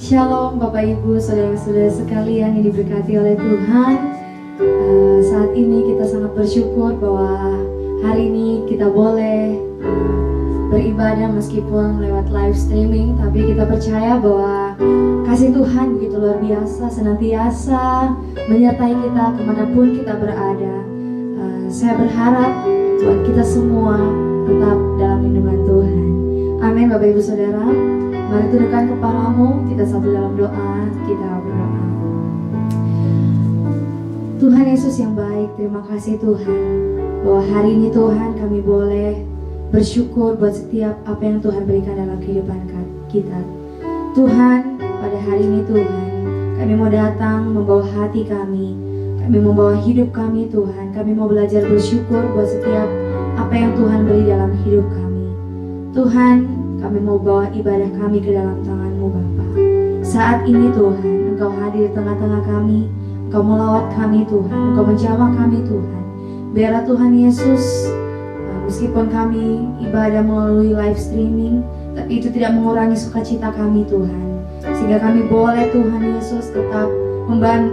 Shalom Bapak Ibu, saudara-saudara sekalian yang diberkati oleh Tuhan. Saat ini kita sangat bersyukur bahwa hari ini kita boleh beribadah meskipun lewat live streaming. Tapi kita percaya bahwa kasih Tuhan begitu luar biasa, senantiasa menyertai kita kemanapun kita berada. Saya berharap buat kita semua tetap dalam lindungan Tuhan. Amin Bapak Ibu Saudara. Mari tundukkan kepalamu, kita satu dalam doa, kita berdoa. Tuhan Yesus yang baik, terima kasih Tuhan bahwa hari ini Tuhan kami boleh bersyukur buat setiap apa yang Tuhan berikan dalam kehidupan kita. Tuhan, pada hari ini Tuhan, kami mau datang membawa hati kami membawa hidup kami Tuhan. Kami mau belajar bersyukur buat setiap apa yang Tuhan beri dalam hidup kami. Tuhan, kami mau bawa ibadah kami ke dalam tangan-Mu Bapa. Saat ini Tuhan, Engkau hadir di tengah-tengah kami, Engkau melawat kami Tuhan, Engkau menjamah kami Tuhan. Biarlah Tuhan Yesus, meskipun kami ibadah melalui live streaming, tapi itu tidak mengurangi sukacita kami Tuhan. Sehingga kami boleh Tuhan Yesus tetap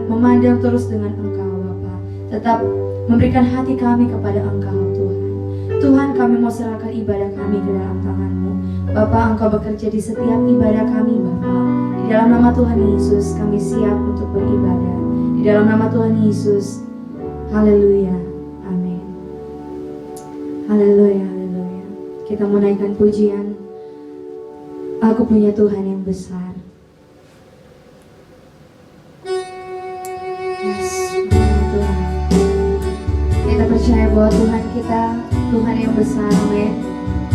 memandang terus dengan Engkau Bapa. Tetap memberikan hati kami kepada Engkau Tuhan. Tuhan, kami mau serahkan ibadah kami ke dalam tangan-Mu. Bapa, Engkau bekerja di setiap ibadah kami Bapa. Di dalam nama Tuhan Yesus kami siap untuk beribadah. Di dalam nama Tuhan Yesus. Haleluya. Amin. Haleluya, haleluya. Kita menaikkan pujian. Aku punya Tuhan yang besar. Yes, Tuhan. Kita percaya bahwa Tuhan kita Tuhan yang besar. Amin.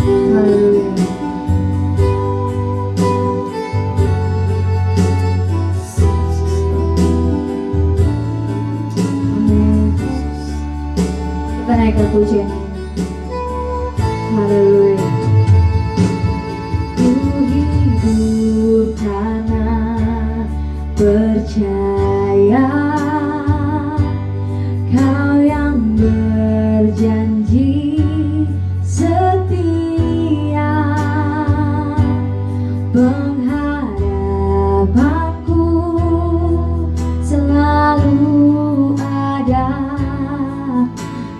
Haleluya. Kita naikkan pujian. Haleluya. Ku hidup karena percaya Kau yang berjanji setia. Pengharapanku selalu ada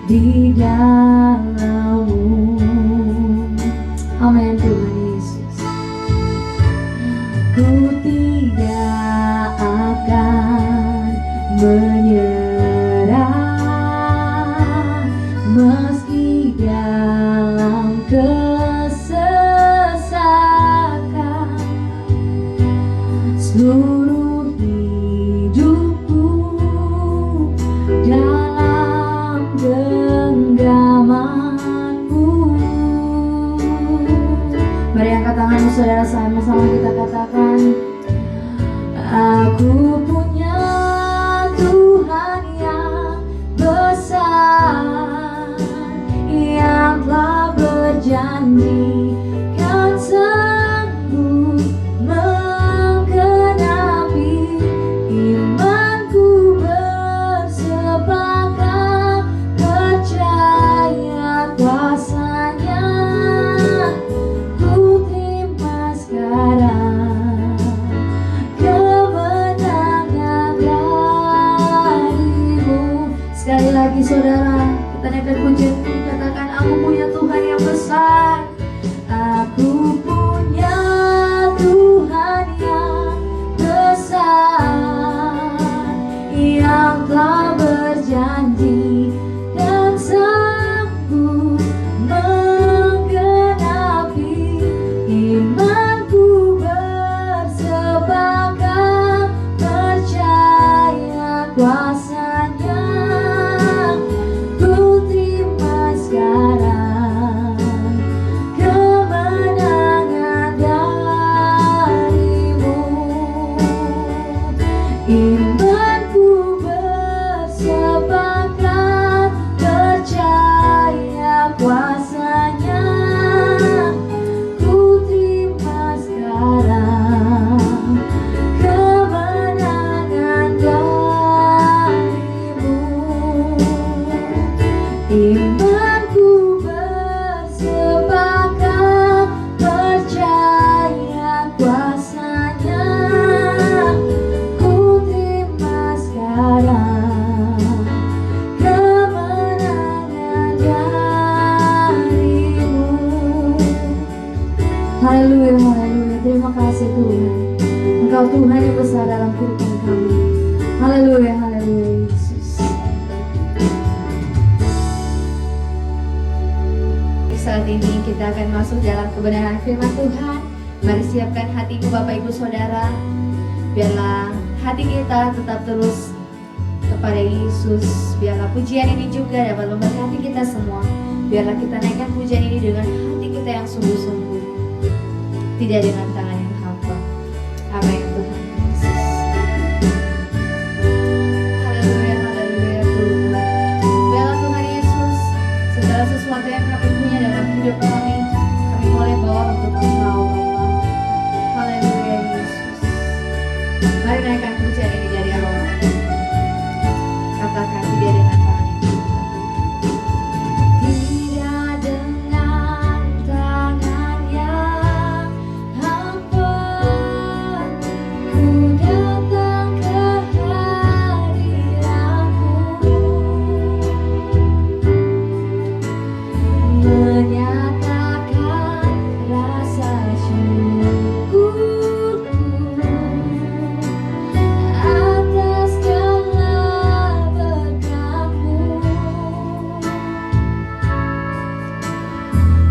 di dalam-Mu. Amin Tuhan Yesus. Ku tidak akan menyerah meski dalam kesesakan. Seluruh hidupku dalam genggaman-Mu. Mari angkat tanganmu saudara, sama-sama kita katakan, aku punya Tuhan yang besar, yang telah berjanji kan sanggup menggenapi imanku bersepakat percaya kuasa-Nya. Ku terima sekarang kemenangan dari-Mu. Sekali lagi saudara, kita naikkan pujian ini, katakan, aku punya Tuhan yang besar. Aku punya Tuhan yang besar, yang telah berjanji dan sanggup menggenapi imanku bersepakat percaya kuasa-Nya. Ku terima sekarang Haleluya, haleluya Yesus. Saat ini kita akan masuk dalam kebenaran firman Tuhan. Mari siapkan hatimu Bapak Ibu Saudara. Biarlah hati kita tetap terus kepada Yesus. Biarlah pujian ini juga dapat memberkati kita semua. Biarlah kita naikkan pujian ini dengan hati kita yang sungguh-sungguh, tidak dengan tangan yang hampa. Amin Tuhan Yesus. Haleluya, haleluya Tuhan. Biarlah Tuhan Yesus, segala sesuatu yang kami punya dalam hidup kami boleh bawa untuk Engkau Bapa. Haleluya Yesus. Mari naikkan pujian ini dari awal. Katakan tidak dengan tangan yang hampa. Tidak dengan tangan yang hampa, ku datang ke hadiratmu, menyatakan rasa syukurku atas segala berkat-Mu.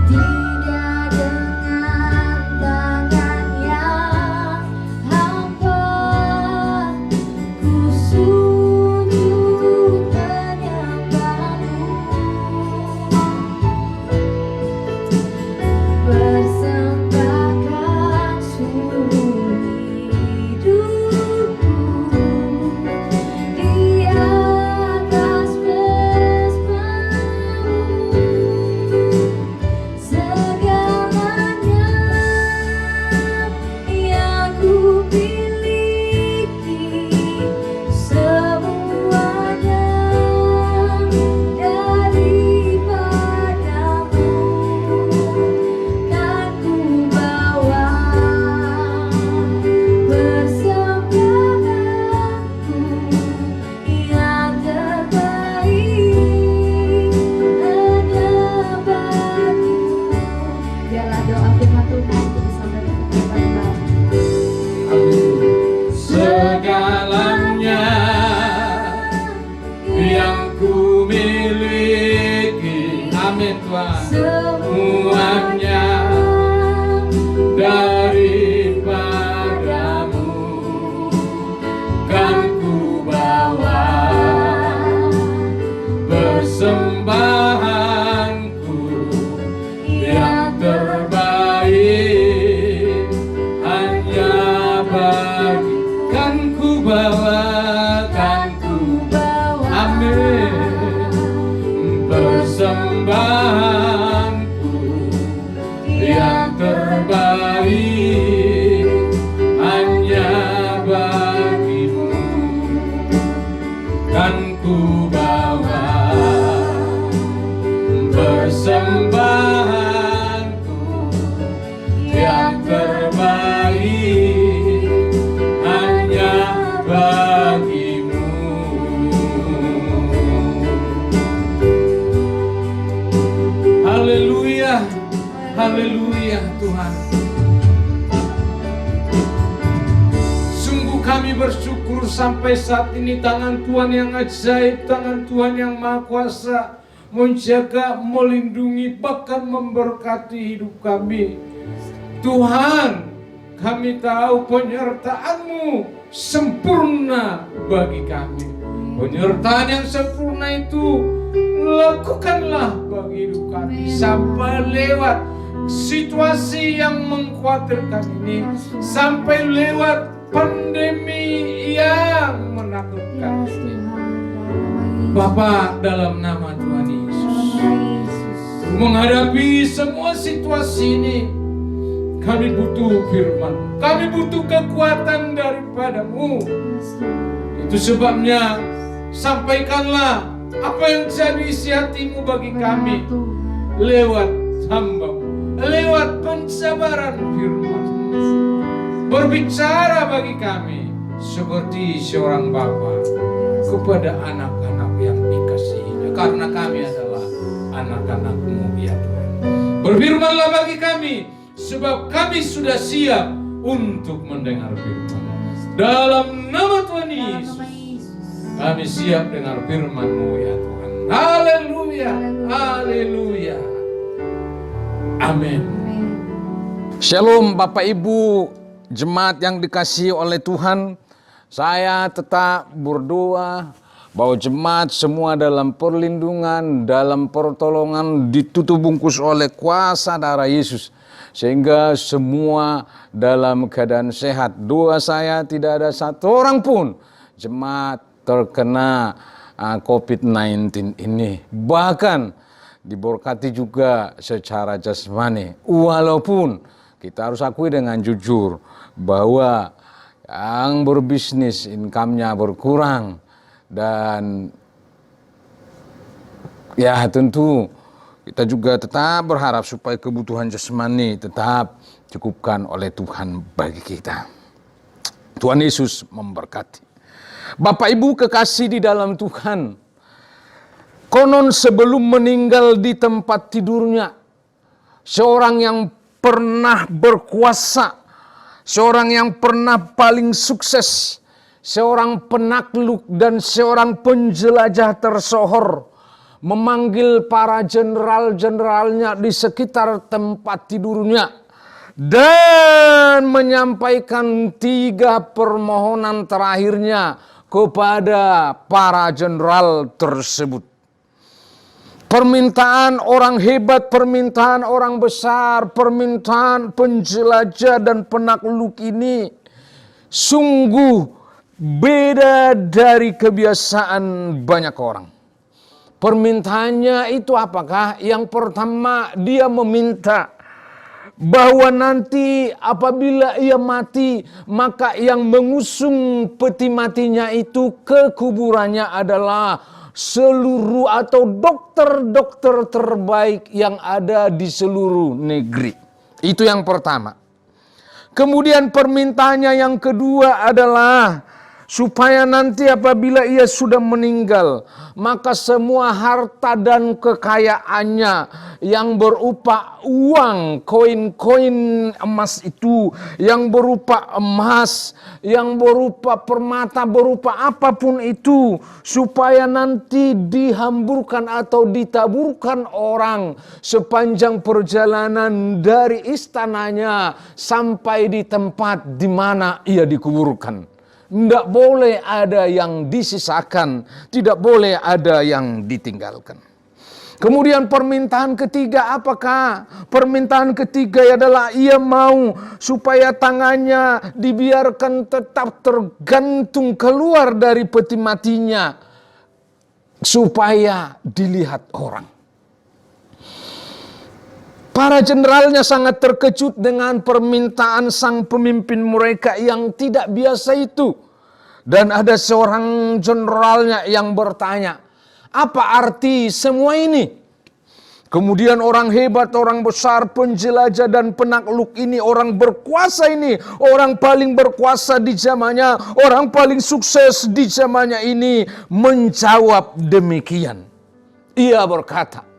Tidak dengan tangan yang hampa, ku sujud menyembah-Mu, persembahkan seluruh hidupku di atas mesbah-Mu. Segalanya yang ku miliki, semuanya daripada-Mu, kan ku bawa persembahanku yang terbaik hanya bagi-Mu. Biarlah doa firman Tuhan itu disampaikan kepada Segalanya yang ku miliki, amin Tuhan, semuanya daripada-Mu, kan ku bawa persembahanku yang terbaik hanya bagi, kan ku bawa, amin, persembahanku yang terbaik hanya bagi-Mu, kan ku bawa persembahanku yang terbaik hanya bagi-Mu. Haleluya, haleluya Tuhan. Sungguh kami bersyukur sampai saat ini tangan Tuhan yang ajaib, tangan Tuhan yang maha kuasa menjaga, melindungi, bahkan memberkati hidup kami. Tuhan, kami tahu penyertaan-Mu sempurna bagi kami. Penyertaan yang sempurna itu lakukanlah bagi hidup kami sampai lewat situasi yang mengkhawatirkan ini, sampai lewat pandemi yang menakutkan ini. Bapa, dalam nama Tuhan Yesus, menghadapi semua situasi ini, kami butuh firman, kami butuh kekuatan daripada-Mu. Itu sebabnya sampaikanlah apa yang jadi isi hati-Mu bagi kami lewat hamba-Mu, lewat pensabaran firman. Berbicara bagi kami seperti seorang bapa kepada anak-anak yang dikasihinya, karena kami adalah anak-anak-Mu ya Tuhan. Berfirmanlah bagi kami, sebab kami sudah siap untuk mendengar firman. Dalam nama Tuhan Yesus, Kami siap dengar firman-Mu ya Tuhan. Haleluya, haleluya. Amin. Amin. Shalom Bapak Ibu jemaat yang dikasihi oleh Tuhan. Saya tetap berdoa bahwa jemaat semua dalam perlindungan, dalam pertolongan, ditutup bungkus oleh kuasa darah Yesus. Sehingga semua dalam keadaan sehat. Doa saya tidak ada satu orang pun jemaat terkena COVID-19 ini. Bahkan diberkati juga secara jasmani. Walaupun kita harus akui dengan jujur bahwa yang berbisnis income-nya berkurang. Dan ya tentu kita juga tetap berharap supaya kebutuhan jasmani tetap cukupkan oleh Tuhan bagi kita. Tuhan Yesus memberkati. Bapak Ibu kekasih di dalam Tuhan, konon sebelum meninggal di tempat tidurnya, seorang yang pernah berkuasa, seorang yang pernah paling sukses, seorang penakluk dan seorang penjelajah tersohor, memanggil para jenderal-jenderalnya di sekitar tempat tidurnya dan menyampaikan 3 permohonan terakhirnya kepada para jenderal tersebut. Permintaan orang hebat, permintaan orang besar, permintaan penjelajah dan penakluk ini sungguh beda dari kebiasaan banyak orang. Permintaannya itu apakah? Yang pertama, dia meminta bahwa nanti apabila ia mati, maka yang mengusung peti matinya itu ke kuburannya adalah seluruh atau dokter-dokter terbaik yang ada di seluruh negeri. Itu yang pertama. Kemudian permintaannya yang kedua adalah supaya nanti apabila ia sudah meninggal, maka semua harta dan kekayaannya yang berupa uang, koin-koin emas itu, yang berupa emas, yang berupa permata, berupa apapun itu, supaya nanti dihamburkan atau ditaburkan orang sepanjang perjalanan dari istananya sampai di tempat di mana ia dikuburkan. Tidak boleh ada yang disisakan, tidak boleh ada yang ditinggalkan. Kemudian permintaan ketiga apakah? Permintaan ketiga adalah ia mau supaya tangannya dibiarkan tetap tergantung keluar dari peti matinya supaya dilihat orang. Para jenderalnya sangat terkejut dengan permintaan sang pemimpin mereka yang tidak biasa itu. Dan ada seorang jenderalnya yang bertanya, apa arti semua ini? Kemudian orang hebat, orang besar, penjelajah dan penakluk ini, orang berkuasa ini, orang paling berkuasa di zamannya, orang paling sukses di zamannya ini menjawab demikian. Ia berkata,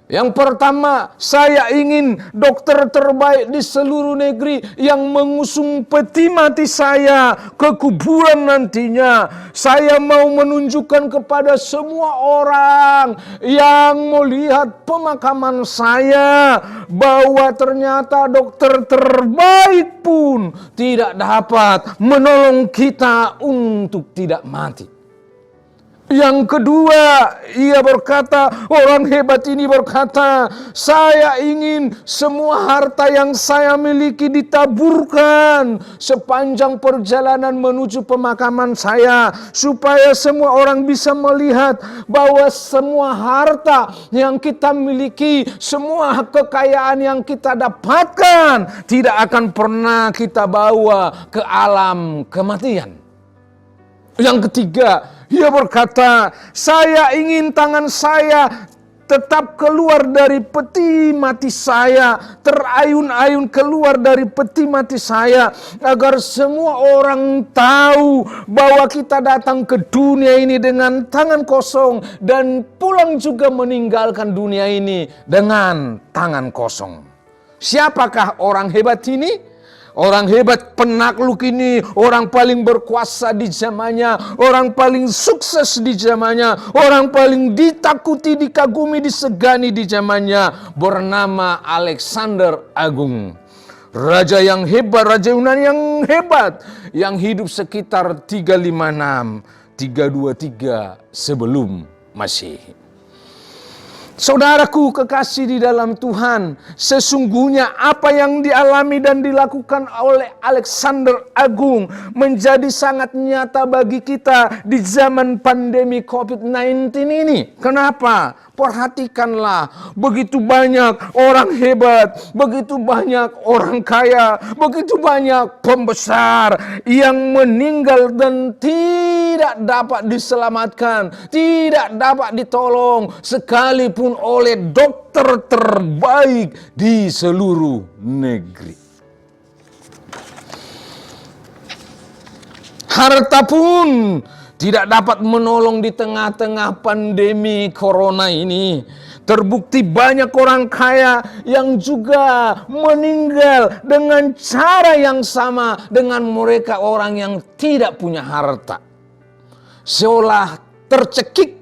yang pertama, saya ingin dokter terbaik di seluruh negeri yang mengusung peti mati saya ke kuburan nantinya. Saya mau menunjukkan kepada semua orang yang melihat pemakaman saya bahwa ternyata dokter terbaik pun tidak dapat menolong kita untuk tidak mati. Yang kedua, ia berkata, orang hebat ini berkata, saya ingin semua harta yang saya miliki ditaburkan sepanjang perjalanan menuju pemakaman saya, supaya semua orang bisa melihat bahwa semua harta yang kita miliki, semua kekayaan yang kita dapatkan tidak akan pernah kita bawa ke alam kematian. Yang ketiga, ia berkata, saya ingin tangan saya tetap keluar dari peti mati saya, terayun-ayun keluar dari peti mati saya, agar semua orang tahu bahwa kita datang ke dunia ini dengan tangan kosong dan pulang juga meninggalkan dunia ini dengan tangan kosong. Siapakah orang hebat ini? Orang hebat penakluk ini, orang paling berkuasa di zamannya, orang paling sukses di zamannya, orang paling ditakuti, dikagumi, disegani di zamannya, bernama Alexander Agung. Raja yang hebat, Raja Yunani yang hebat, yang hidup sekitar 356, 323 sebelum Masehi. Saudaraku kekasih di dalam Tuhan, sesungguhnya apa yang dialami dan dilakukan oleh Alexander Agung menjadi sangat nyata bagi kita di zaman pandemi COVID-19 ini. Kenapa? Perhatikanlah, begitu banyak orang hebat, begitu banyak orang kaya, begitu banyak pembesar yang meninggal dan tidak dapat diselamatkan, tidak dapat ditolong, sekalipun oleh dokter terbaik di seluruh negeri. Harta pun tidak dapat menolong di tengah-tengah pandemi corona ini. Terbukti banyak orang kaya yang juga meninggal dengan cara yang sama dengan mereka orang yang tidak punya harta. Seolah tercekik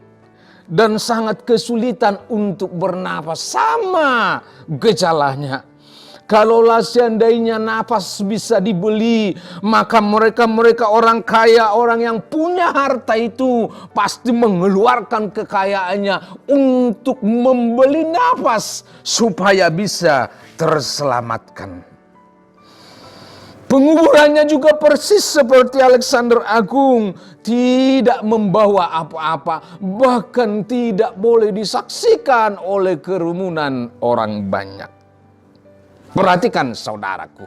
dan sangat kesulitan untuk bernapas, sama gejalanya. Kalaulah seandainya napas bisa dibeli, maka mereka orang kaya, orang yang punya harta itu pasti mengeluarkan kekayaannya untuk membeli napas supaya bisa terselamatkan. Penguburannya juga persis seperti Alexander Agung, tidak membawa apa-apa, bahkan tidak boleh disaksikan oleh kerumunan orang banyak. Perhatikan saudaraku,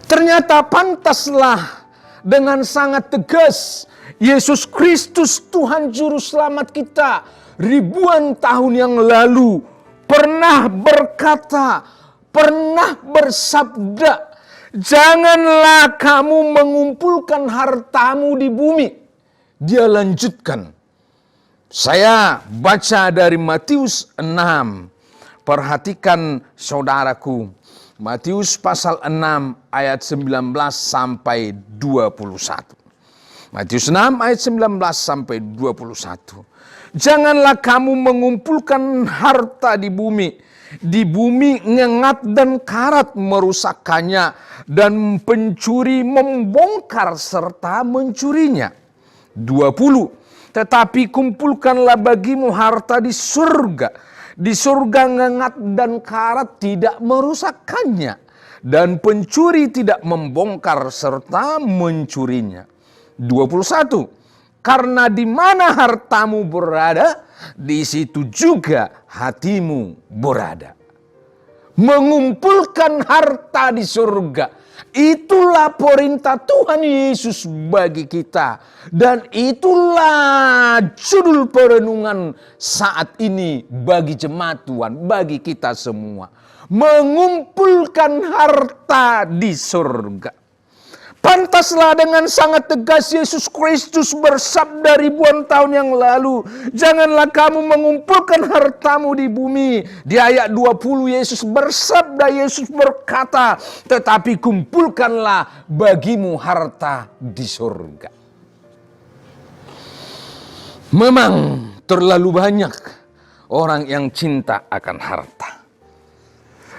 ternyata pantaslah dengan sangat tegas Yesus Kristus Tuhan Juru Selamat kita ribuan tahun yang lalu pernah berkata, pernah bersabda, janganlah kamu mengumpulkan hartamu di bumi. Dia lanjutkan, saya baca dari Matius 6. Perhatikan saudaraku, Matius pasal 6 ayat 19 sampai 21. Matius 6 ayat 19 sampai 21. Janganlah kamu mengumpulkan harta di bumi. Di bumi nyengat dan karat merusakkannya, dan pencuri membongkar serta mencurinya. 20. Tetapi kumpulkanlah bagimu harta di surga. Di surga ngengat dan karat tidak merusakkannya, dan pencuri tidak membongkar serta mencurinya. 21. Karena di mana hartamu berada, di situ juga hatimu berada. Mengumpulkan harta di surga, itulah perintah Tuhan Yesus bagi kita. Dan itulah judul perenungan saat ini bagi jemaat Tuhan, bagi kita semua. Mengumpulkan harta di surga. Pantaslah dengan sangat tegas Yesus Kristus bersabda ribuan tahun yang lalu, janganlah kamu mengumpulkan hartamu di bumi. Di ayat 20 Yesus bersabda, Yesus berkata, tetapi kumpulkanlah bagimu harta di surga. Memang terlalu banyak orang yang cinta akan harta.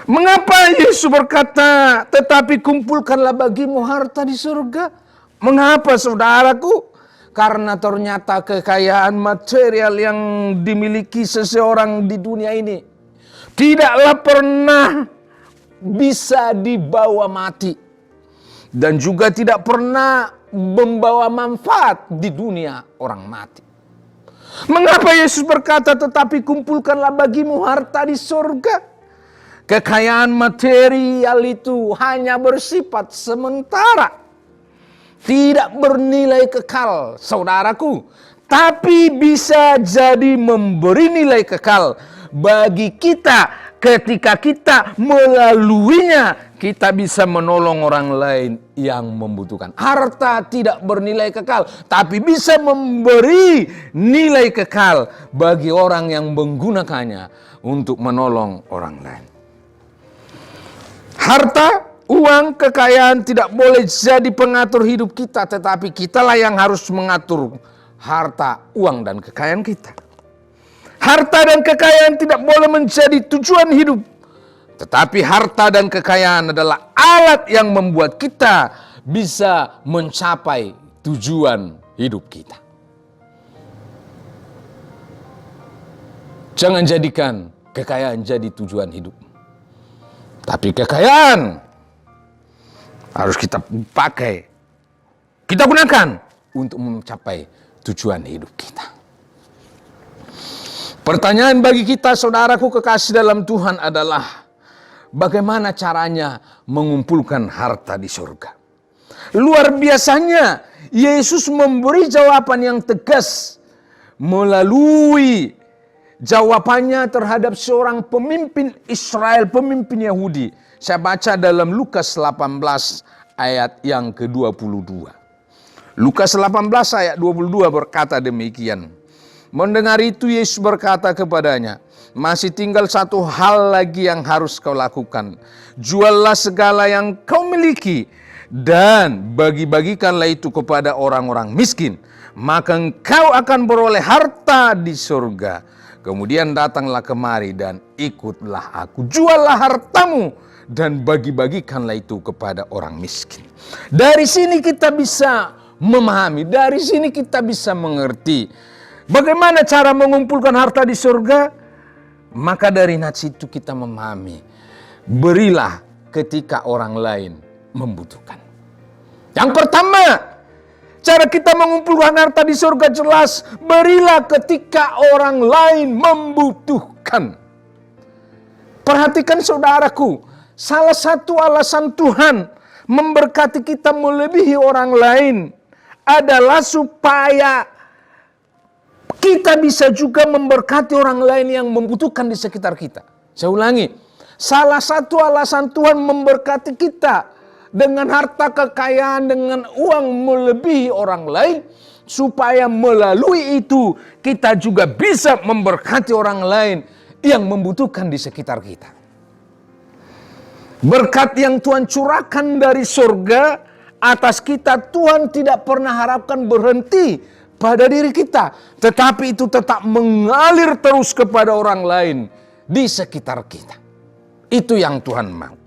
Mengapa Yesus berkata, tetapi kumpulkanlah bagimu harta di surga? Mengapa saudaraku? Karena ternyata kekayaan material yang dimiliki seseorang di dunia ini tidaklah pernah bisa dibawa mati. Dan juga tidak pernah membawa manfaat di dunia orang mati. Mengapa Yesus berkata, tetapi kumpulkanlah bagimu harta di surga? Kekayaan material itu hanya bersifat sementara, tidak bernilai kekal, saudaraku. Tapi bisa jadi memberi nilai kekal bagi kita ketika kita melaluinya. Kita bisa menolong orang lain yang membutuhkan. Harta tidak bernilai kekal, tapi bisa memberi nilai kekal bagi orang yang menggunakannya untuk menolong orang lain. Harta Uang, kekayaan tidak boleh jadi pengatur hidup kita, tetapi kitalah yang harus mengatur harta, uang, dan kekayaan kita. Harta dan kekayaan tidak boleh menjadi tujuan hidup, tetapi harta dan kekayaan adalah alat yang membuat kita bisa mencapai tujuan hidup kita. Jangan jadikan kekayaan jadi tujuan hidup, tapi kekayaan harus kita pakai, kita gunakan untuk mencapai tujuan hidup kita. Pertanyaan bagi kita, saudaraku kekasih dalam Tuhan, adalah bagaimana caranya mengumpulkan harta di surga? Luar biasanya, Yesus memberi jawaban yang tegas melalui jawabannya terhadap seorang pemimpin Israel, pemimpin Yahudi. Saya baca dalam Lukas 18 ayat yang ke-22. Lukas 18 ayat 22 berkata demikian. Mendengar itu Yesus berkata kepadanya, masih tinggal satu hal lagi yang harus kau lakukan. Juallah segala yang kau miliki dan bagi-bagikanlah itu kepada orang-orang miskin. Maka engkau akan beroleh harta di surga. Kemudian datanglah kemari dan ikutlah aku. Juallah hartamu dan bagi-bagikanlah itu kepada orang miskin. Dari sini kita bisa memahami, dari sini kita bisa mengerti bagaimana cara mengumpulkan harta di surga. Maka dari nats itu kita memahami, berilah ketika orang lain membutuhkan. Yang pertama, cara kita mengumpulkan harta di surga jelas, berilah ketika orang lain membutuhkan. Perhatikan saudaraku, salah satu alasan Tuhan memberkati kita melebihi orang lain adalah supaya kita bisa juga memberkati orang lain yang membutuhkan di sekitar kita. Saya ulangi, salah satu alasan Tuhan memberkati kita dengan harta kekayaan, dengan uang melebihi orang lain, supaya melalui itu kita juga bisa memberkati orang lain yang membutuhkan di sekitar kita. Berkat yang Tuhan curahkan dari surga atas kita, Tuhan tidak pernah harapkan berhenti pada diri kita, tetapi itu tetap mengalir terus kepada orang lain di sekitar kita. Itu yang Tuhan mau.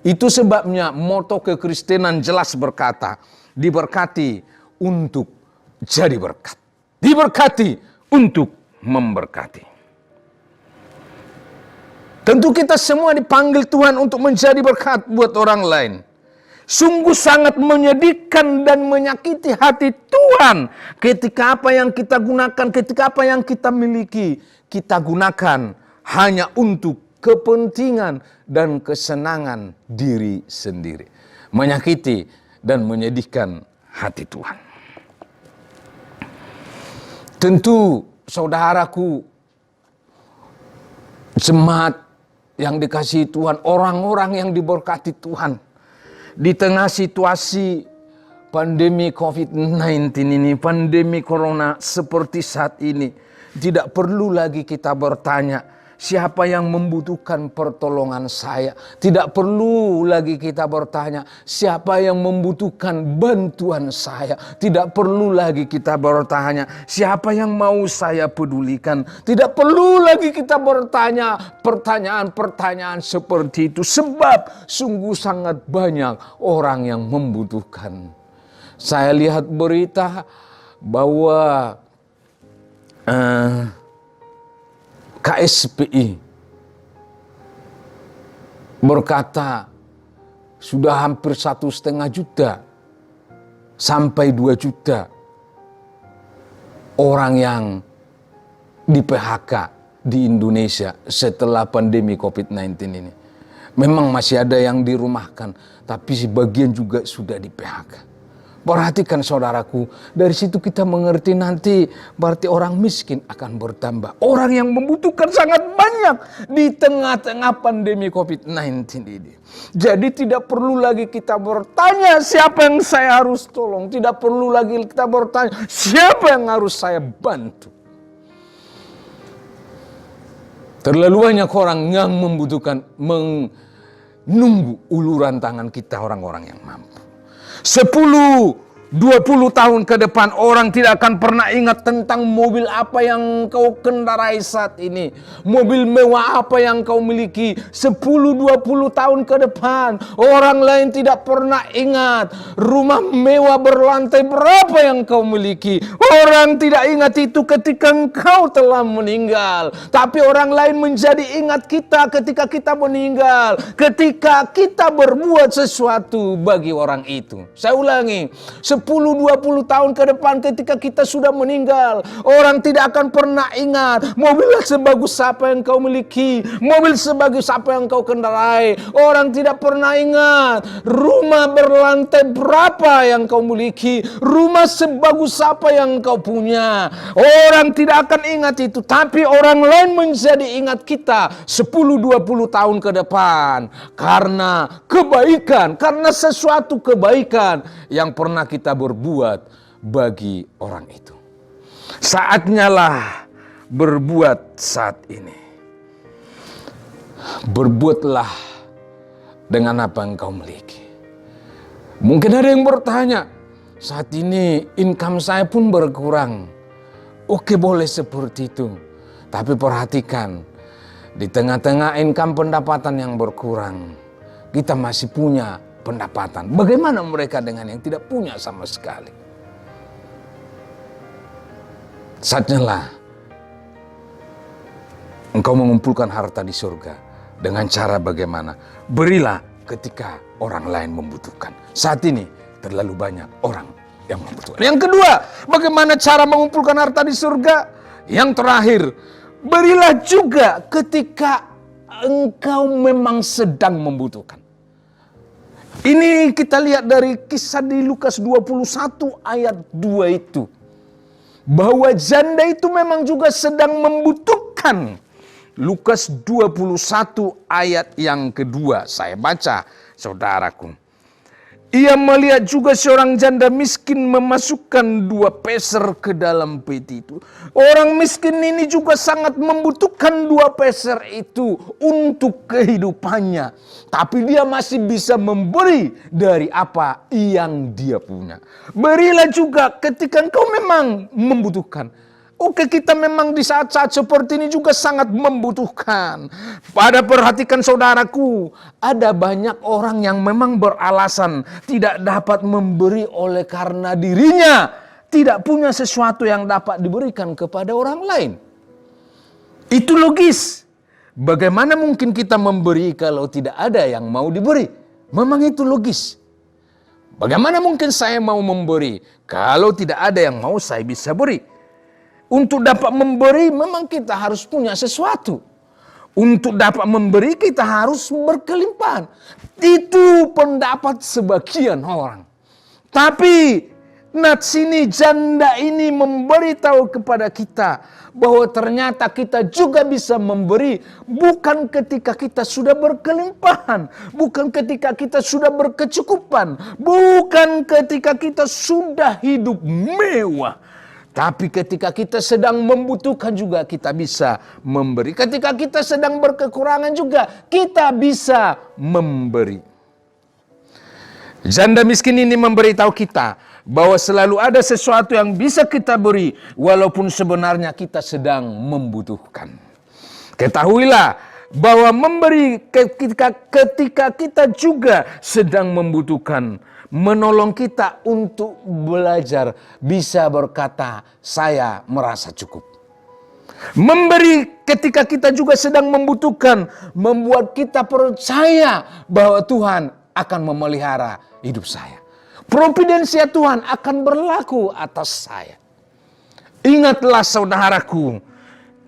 Itu sebabnya moto kekristenan jelas berkata, diberkati untuk jadi berkat. Diberkati untuk memberkati. Tentu kita semua dipanggil Tuhan untuk menjadi berkat buat orang lain. Sungguh sangat menyedihkan dan menyakiti hati Tuhan ketika apa yang kita gunakan, ketika apa yang kita miliki, kita gunakan hanya untuk kepentingan dan kesenangan diri sendiri. Menyakiti dan menyedihkan hati Tuhan. Tentu saudaraku, jemaat yang dikasihi Tuhan, orang-orang yang diberkati Tuhan, di tengah situasi pandemi COVID-19 ini, pandemi corona seperti saat ini, tidak perlu lagi kita bertanya, siapa yang membutuhkan pertolongan saya? Tidak perlu lagi kita bertanya, siapa yang membutuhkan bantuan saya? Tidak perlu lagi kita bertanya, siapa yang mau saya pedulikan? Tidak perlu lagi kita bertanya pertanyaan-pertanyaan seperti itu, sebab sungguh sangat banyak orang yang membutuhkan. Saya lihat berita bahwa KSPI berkata sudah hampir 1,5 juta sampai 2 juta orang yang di PHK di Indonesia setelah pandemi COVID-19 ini. Memang masih ada yang dirumahkan, tapi sebagian juga sudah di PHK. Perhatikan saudaraku, dari situ kita mengerti nanti berarti orang miskin akan bertambah. Orang yang membutuhkan sangat banyak di tengah-tengah pandemi COVID-19 ini. Jadi tidak perlu lagi kita bertanya siapa yang saya harus tolong. Tidak perlu lagi kita bertanya siapa yang harus saya bantu. Terlalu banyak orang yang membutuhkan, nunggu uluran tangan kita orang-orang yang mampu. 10-20 tahun ke depan orang tidak akan pernah ingat tentang mobil apa yang kau kendarai saat ini. Mobil mewah apa yang kau miliki. 10-20 tahun ke depan orang lain tidak pernah ingat rumah mewah berlantai berapa yang kau miliki. Orang tidak ingat itu ketika engkau telah meninggal. Tapi orang lain menjadi ingat kita ketika kita meninggal. Ketika kita berbuat sesuatu bagi orang itu. Saya ulangi, 10-20 tahun ke depan ketika kita sudah meninggal, orang tidak akan pernah ingat mobil sebagus apa yang kau miliki, mobil sebagus apa yang kau kendarai. Orang tidak pernah ingat rumah berlantai berapa yang kau miliki, rumah sebagus apa yang kau punya. Orang tidak akan ingat itu, tapi orang lain menjadi ingat kita 10-20 tahun ke depan karena kebaikan, karena sesuatu kebaikan yang pernah kita berbuat bagi orang itu. Saatnya lah berbuat saat ini. Berbuatlah dengan apa yang kau miliki. Mungkin ada yang bertanya, saat ini income saya pun berkurang. Oke, boleh seperti itu. Tapi perhatikan, di tengah-tengah income pendapatan yang berkurang, kita masih punya pendapatan. Bagaimana mereka dengan yang tidak punya sama sekali? Saatnya lah engkau mengumpulkan harta di surga dengan cara bagaimana? Berilah ketika orang lain membutuhkan. Saat ini terlalu banyak orang yang membutuhkan. Yang kedua, bagaimana cara mengumpulkan harta di surga? Yang terakhir, berilah juga ketika engkau memang sedang membutuhkan. Ini kita lihat dari kisah di Lukas 21 ayat 2 itu. Bahwa janda itu memang juga sedang membutuhkan. Lukas 21 ayat yang kedua. Saya baca, saudaraku. Ia melihat juga seorang janda miskin memasukkan 2 peser ke dalam peti itu. Orang miskin ini juga sangat membutuhkan 2 peser itu untuk kehidupannya. Tapi dia masih bisa memberi dari apa yang dia punya. Berilah juga ketika engkau memang membutuhkan. Oke, kita memang di saat-saat seperti ini juga sangat membutuhkan. Pada perhatikan saudaraku, ada banyak orang yang memang beralasan tidak dapat memberi oleh karena dirinya tidak punya sesuatu yang dapat diberikan kepada orang lain. Itu logis. Bagaimana mungkin kita memberi kalau tidak ada yang mau diberi? Memang itu logis. Bagaimana mungkin saya mau memberi kalau tidak ada yang mau saya bisa beri? Untuk dapat memberi memang kita harus punya sesuatu. Untuk dapat memberi kita harus berkelimpahan. Itu pendapat sebagian orang. Tapi sini janda ini memberitahu kepada kita bahwa ternyata kita juga bisa memberi bukan ketika kita sudah berkelimpahan, bukan ketika kita sudah berkecukupan, bukan ketika kita sudah hidup mewah. Tapi ketika kita sedang membutuhkan juga kita bisa memberi. Ketika kita sedang berkekurangan juga kita bisa memberi. Janda miskin ini memberitahu kita bahwa selalu ada sesuatu yang bisa kita beri walaupun sebenarnya kita sedang membutuhkan. Ketahuilah bahwa memberi ketika kita juga sedang membutuhkan, menolong kita untuk belajar bisa berkata, saya merasa cukup. Memberi ketika kita juga sedang membutuhkan, membuat kita percaya bahwa Tuhan akan memelihara hidup saya. Providensia Tuhan akan berlaku atas saya. Ingatlah saudaraku,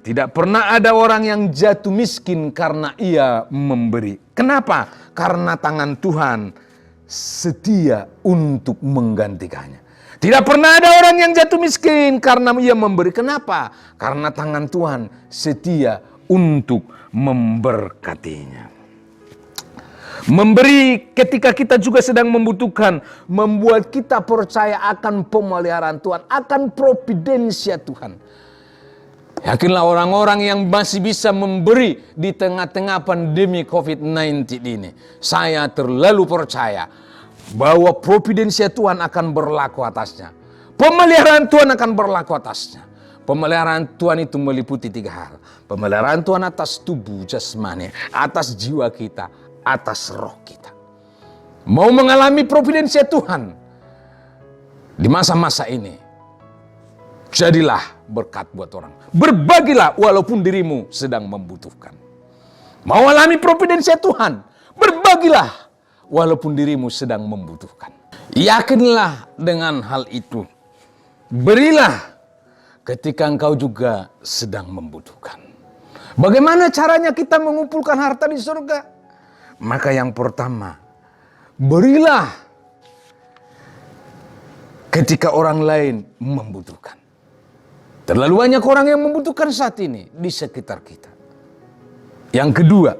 tidak pernah ada orang yang jatuh miskin karena ia memberi. Kenapa? Karena tangan Tuhan setia untuk menggantikannya. Tidak pernah ada orang yang jatuh miskin karena ia memberi. Kenapa? Karena tangan Tuhan setia untuk memberkatinya. Memberi ketika kita juga sedang membutuhkan, membuat kita percaya akan pemeliharaan Tuhan, akan providensia Tuhan. Yakinlah orang-orang yang masih bisa memberi di tengah-tengah pandemi COVID-19 ini. Saya terlalu percaya bahwa providensia Tuhan akan berlaku atasnya. Pemeliharaan Tuhan akan berlaku atasnya. Pemeliharaan Tuhan itu meliputi 3 hal. Pemeliharaan Tuhan atas tubuh jasmani, atas jiwa kita, atas roh kita. Mau mengalami providensia Tuhan di masa-masa ini, jadilah berkat buat orang. Berbagilah walaupun dirimu sedang membutuhkan. Mau alami providensia Tuhan, berbagilah walaupun dirimu sedang membutuhkan. Yakinlah dengan hal itu. Berilah ketika engkau juga sedang membutuhkan. Bagaimana caranya kita mengumpulkan harta di surga? Maka yang pertama, berilah ketika orang lain membutuhkan. Terlalu banyak orang yang membutuhkan saat ini di sekitar kita. Yang kedua,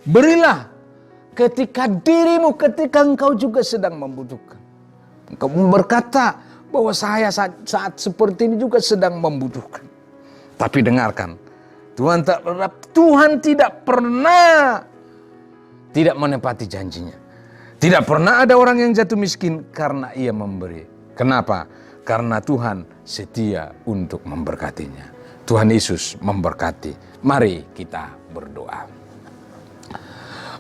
berilah ketika ketika engkau juga sedang membutuhkan. Engkau berkata bahwa saya saat seperti ini juga sedang membutuhkan. Tapi dengarkan, Tuhan tidak pernah tidak menepati janjinya. Tidak pernah ada orang yang jatuh miskin karena ia memberi. Kenapa? Karena Tuhan setia untuk memberkatinya. Tuhan Yesus memberkati. Mari kita berdoa.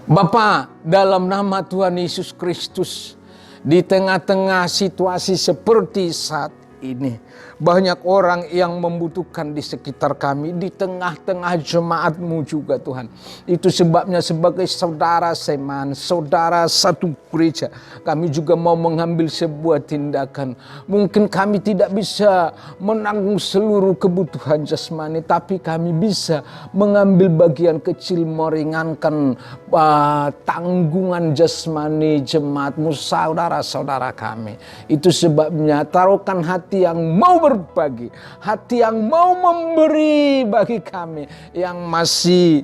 Bapa, dalam nama Tuhan Yesus Kristus, di tengah-tengah situasi seperti saat ini, banyak orang yang membutuhkan di sekitar kami, di tengah-tengah jemaat-Mu juga Tuhan. Itu sebabnya sebagai saudara seiman, saudara satu gereja, kami juga mau mengambil sebuah tindakan. Mungkin kami tidak bisa menanggung seluruh kebutuhan jasmani, tapi kami bisa mengambil bagian kecil meringankan tanggungan jasmani jemaat-Mu, saudara-saudara kami. Itu sebabnya taruhkan hati yang mau berbagi, hati yang mau memberi bagi kami yang masih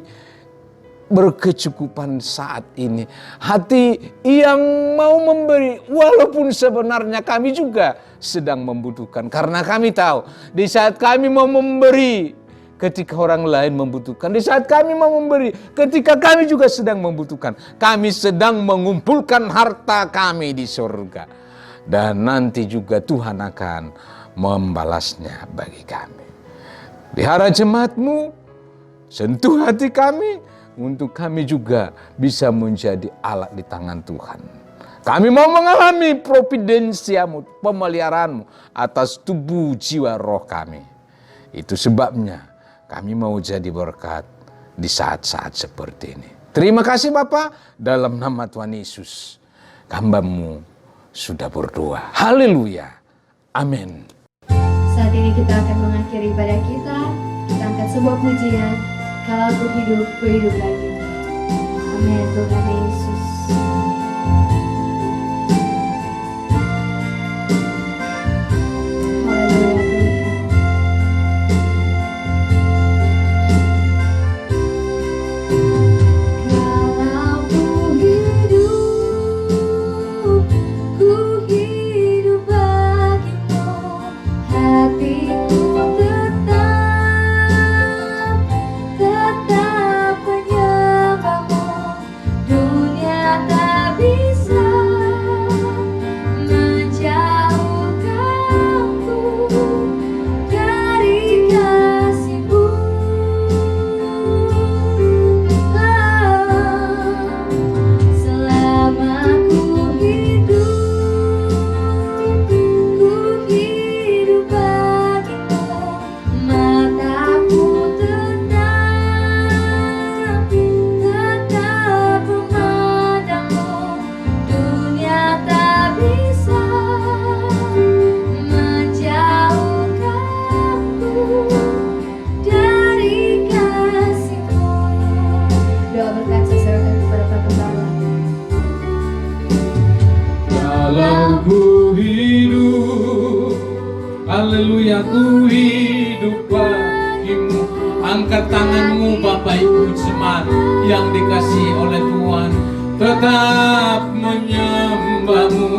berkecukupan saat ini. Hati yang mau memberi walaupun sebenarnya kami juga sedang membutuhkan. Karena kami tahu di saat kami mau memberi ketika orang lain membutuhkan, di saat kami mau memberi ketika kami juga sedang membutuhkan, kami sedang mengumpulkan harta kami di surga. Dan nanti juga Tuhan akan membalasnya bagi kami. Pelihara jemaat-Mu, sentuh hati kami untuk kami juga bisa menjadi alat di tangan Tuhan. Kami mau mengalami providensia-Mu, pemeliharaanmu atas tubuh jiwa roh kami. Itu sebabnya kami mau jadi berkat di saat-saat seperti ini. Terima kasih Bapa, dalam nama Tuhan Yesus, hamba-Mu sudah berdoa. Haleluya. Amin. Saat ini kita akan mengakhiri ibadah kita. Kita angkat sebuah pujian. Kalau aku hidup, ku hidup lagi. Amin. Tuhan Yesus. Haleluya, ku hidup bagimu. Angkat tanganmu Bapak Ibu jemaat yang dikasihi oleh Tuhan. Tetap menyembahmu,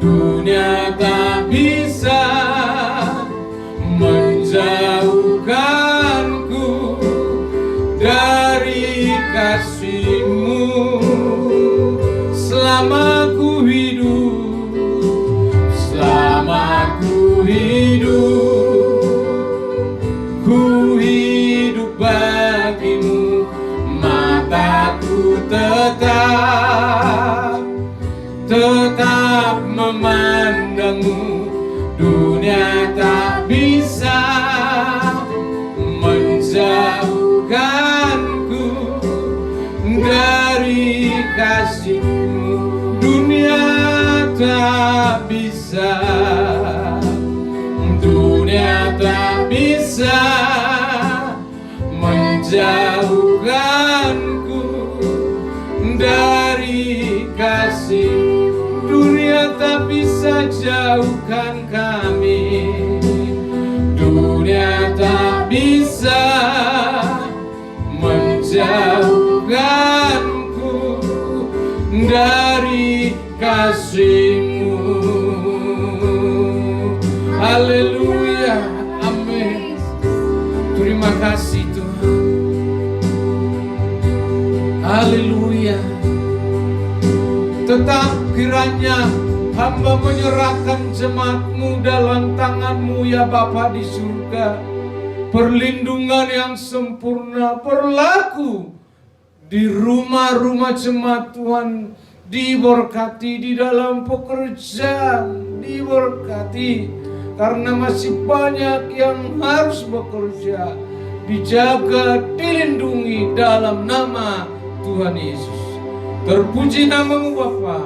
dunia tak bisa menjauhkan dunia tak bisa menjauhkanku dari kasih-Mu. Dunia tak bisa, dunia tak bisa menjauhkanku dari kasih. Dunia tak bisa jauhkan kami, dunia tak bisa menjauhkanku dari kasih-Mu. Haleluya, amin. Terima kasih Tuhan. Haleluya. Tetap kiranya hamba menyerahkan jemaat-Mu dalam tangan-Mu ya Bapa di surga. Perlindungan yang sempurna berlaku di rumah-rumah jemaat Tuhan. Diberkati di dalam pekerjaan, diberkati karena masih banyak yang harus bekerja. Dijaga, dilindungi dalam nama Tuhan Yesus. Terpuji nama-Mu Bapa.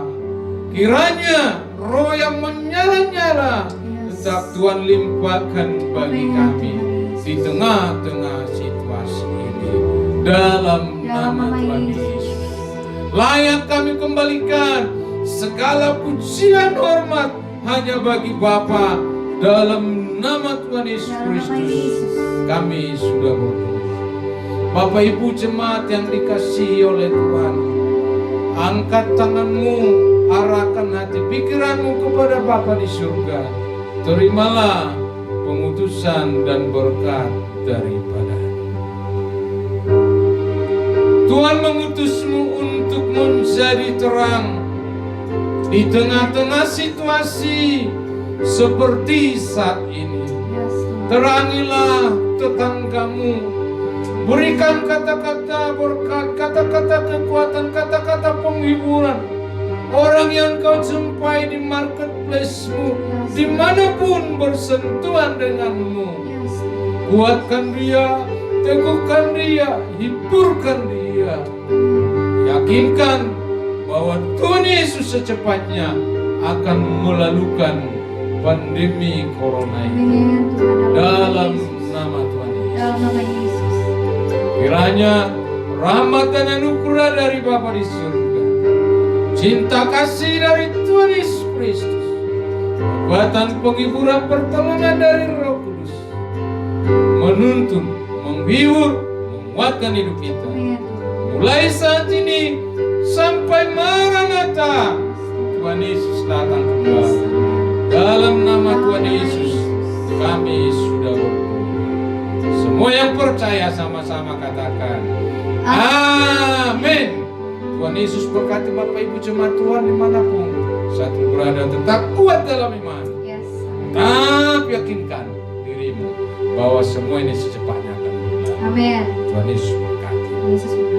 Kiranya roh yang menyala-nyala tetap Tuhan limpahkan bagi kami di tengah-tengah situasi ini. Dalam nama Tuhan Yesus. Layak kami kembalikan segala pujian hormat hanya bagi Bapa. Dalam nama Tuhan Yesus Kristus kami sudah berdoa. Bapak Ibu jemaat yang dikasihi oleh Tuhan, angkat tangan-Mu, arahkan hati pikiran-Mu kepada Bapa di surga. Terimalah pengutusan dan berkat daripada Tuhan. Mengutus-Mu untuk menjadi terang di tengah-tengah situasi seperti saat ini. Terangilah tetanggamu, berikan kata-kata berkat, kata-kata kekuatan, kata-kata penghiburan. Orang yang Kau jumpai di marketplace-Mu, dimanapun bersentuhan dengan-Mu, kuatkan dia, teguhkan dia, hiburkan dia. Yakinkan bahwa Tuhan Yesus secepatnya akan melalukan pandemi corona ini. Dalam nama Tuhan Yesus. Kiranya rahmat dan anugerah dari Bapa di surga, cinta kasih dari Tuhan Yesus Kristus, kekuatan penghiburan pertolongan dari Roh Kudus menuntun, menghibur, menguatkan hidup kita. Mulai saat ini sampai Maranatha Tuhan Yesus datang kembali. Dalam nama Tuhan Yesus kami sudah berdoa. Semua yang percaya sama-sama katakan amin. Tuhan Yesus berkati Bapak Ibu jemaat Tuhan dimanapun saat berada, tetap kuat dalam iman. Tetap yakinkan dirimu bahwa semua ini secepatnya akan berlalu. Amin. Tuhan Yesus berkati. Yesus berkati.